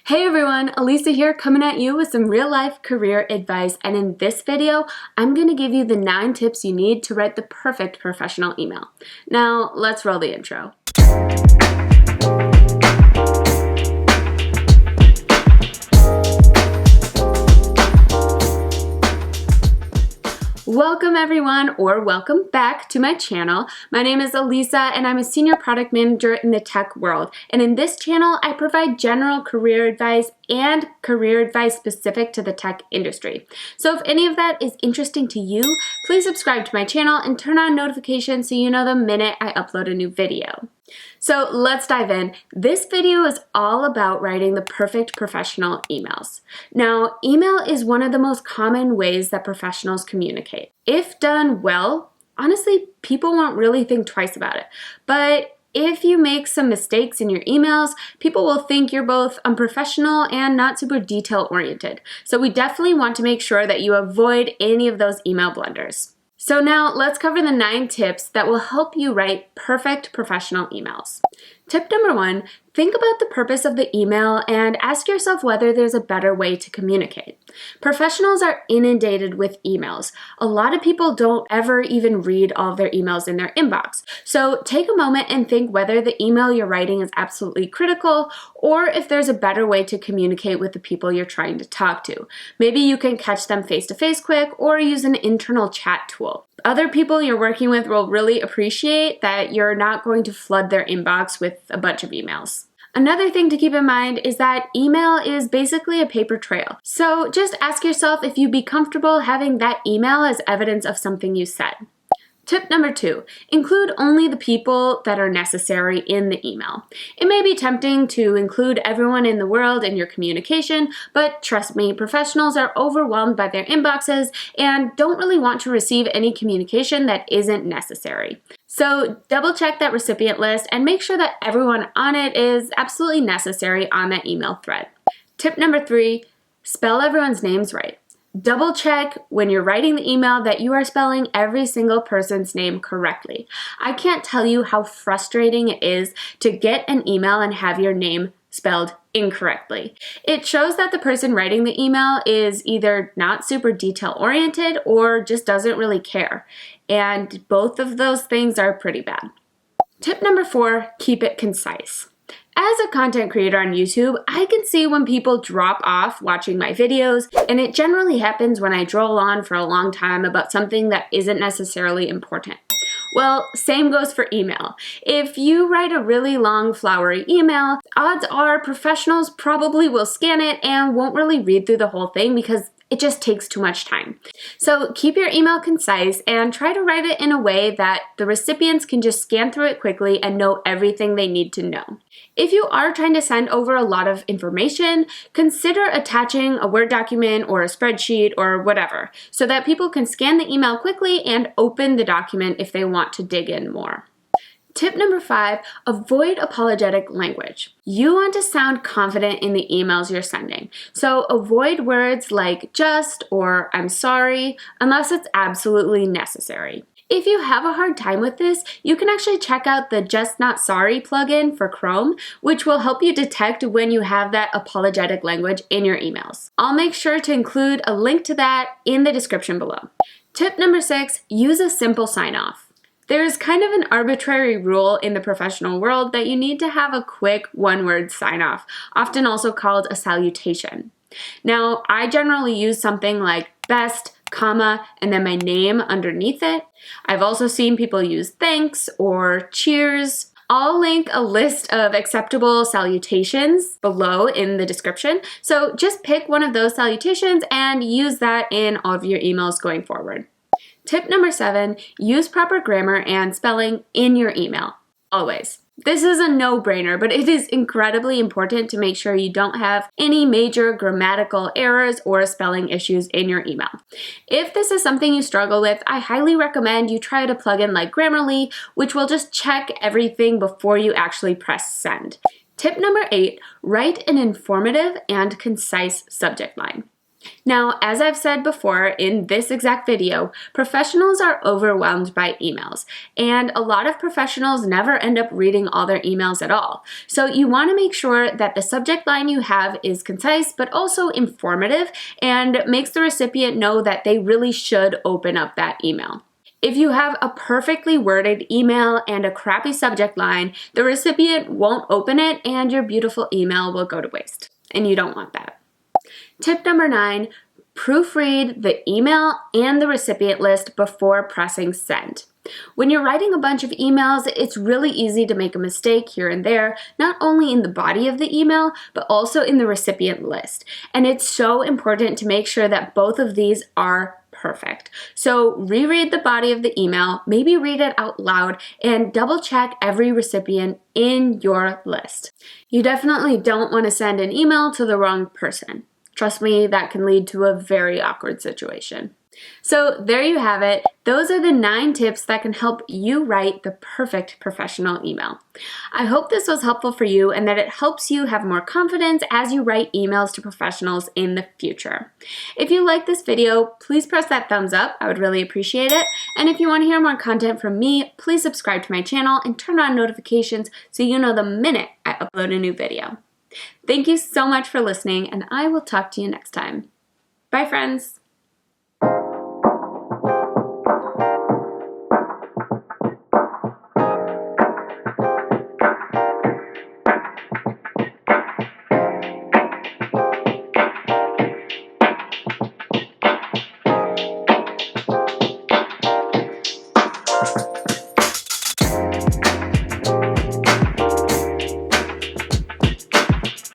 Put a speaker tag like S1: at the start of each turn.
S1: Hey everyone, Elisa here coming at you with some real life career advice, and in this video, I'm going to give you the 9 tips you need to write the perfect professional email. Now, let's roll the intro. Welcome everyone, or welcome back to my channel. My name is Elisa and I'm a senior product manager in the tech world. And in this channel, I provide general career advice and career advice specific to the tech industry. So if any of that is interesting to you, please subscribe to my channel and turn on notifications so you know the minute I upload a new video. So let's dive in. This video is all about writing the perfect professional emails. Now, email is one of the most common ways that professionals communicate. If done well, honestly, people won't really think twice about it. But if you make some mistakes in your emails, people will think you're both unprofessional and not super detail-oriented. So we definitely want to make sure that you avoid any of those email blunders. So now let's cover the 9 tips that will help you write perfect professional emails. Tip number 1, think about the purpose of the email and ask yourself whether there's a better way to communicate. Professionals are inundated with emails. A lot of people don't ever even read all of their emails in their inbox. So take a moment and think whether the email you're writing is absolutely critical or if there's a better way to communicate with the people you're trying to talk to. Maybe you can catch them face-to-face quick or use an internal chat tool. Other people you're working with will really appreciate that you're not going to flood their inbox with a bunch of emails. Another thing to keep in mind is that email is basically a paper trail. So just ask yourself if you'd be comfortable having that email as evidence of something you said. Tip number 2, include only the people that are necessary in the email. It may be tempting to include everyone in the world in your communication, but trust me, professionals are overwhelmed by their inboxes and don't really want to receive any communication that isn't necessary. So double check that recipient list and make sure that everyone on it is absolutely necessary on that email thread. Tip number 3, spell everyone's names right. Double check when you're writing the email that you are spelling every single person's name correctly. I can't tell you how frustrating it is to get an email and have your name spelled incorrectly. It shows that the person writing the email is either not super detail oriented or just doesn't really care. And both of those things are pretty bad. Tip number 4, keep it concise. As a content creator on YouTube, I can see when people drop off watching my videos, and it generally happens when I droll on for a long time about something that isn't necessarily important. Well, same goes for email. If you write a really long, flowery email, odds are professionals probably will scan it and won't really read through the whole thing because it just takes too much time. So keep your email concise and try to write it in a way that the recipients can just scan through it quickly and know everything they need to know. If you are trying to send over a lot of information, consider attaching a Word document or a spreadsheet or whatever so that people can scan the email quickly and open the document if they want to dig in more. Tip number 5, avoid apologetic language. You want to sound confident in the emails you're sending. So avoid words like just or I'm sorry unless it's absolutely necessary. If you have a hard time with this, you can actually check out the Just Not Sorry plugin for Chrome, which will help you detect when you have that apologetic language in your emails. I'll make sure to include a link to that in the description below. Tip number 6, use a simple sign-off. There is kind of an arbitrary rule in the professional world that you need to have a quick one-word sign-off, often also called a salutation. Now, I generally use something like best, comma, and then my name underneath it. I've also seen people use thanks or cheers. I'll link a list of acceptable salutations below in the description. So just pick one of those salutations and use that in all of your emails going forward. Tip number 7, use proper grammar and spelling in your email, always. This is a no-brainer, but it is incredibly important to make sure you don't have any major grammatical errors or spelling issues in your email. If this is something you struggle with, I highly recommend you try a plugin like Grammarly, which will just check everything before you actually press send. Tip number 8, write an informative and concise subject line. Now, as I've said before in this exact video, professionals are overwhelmed by emails, and a lot of professionals never end up reading all their emails at all. So you want to make sure that the subject line you have is concise but also informative and makes the recipient know that they really should open up that email. If you have a perfectly worded email and a crappy subject line, the recipient won't open it and your beautiful email will go to waste. And you don't want that. Tip number 9, proofread the email and the recipient list before pressing send. When you're writing a bunch of emails, it's really easy to make a mistake here and there, not only in the body of the email, but also in the recipient list. And it's so important to make sure that both of these are perfect. So reread the body of the email, maybe read it out loud, and double check every recipient in your list. You definitely don't want to send an email to the wrong person. Trust me, that can lead to a very awkward situation. So there you have it. Those are the 9 tips that can help you write the perfect professional email. I hope this was helpful for you and that it helps you have more confidence as you write emails to professionals in the future. If you like this video, please press that thumbs up. I would really appreciate it. And if you want to hear more content from me, please subscribe to my channel and turn on notifications so you know the minute I upload a new video. Thank you so much for listening, and I will talk to you next time. Bye, friends.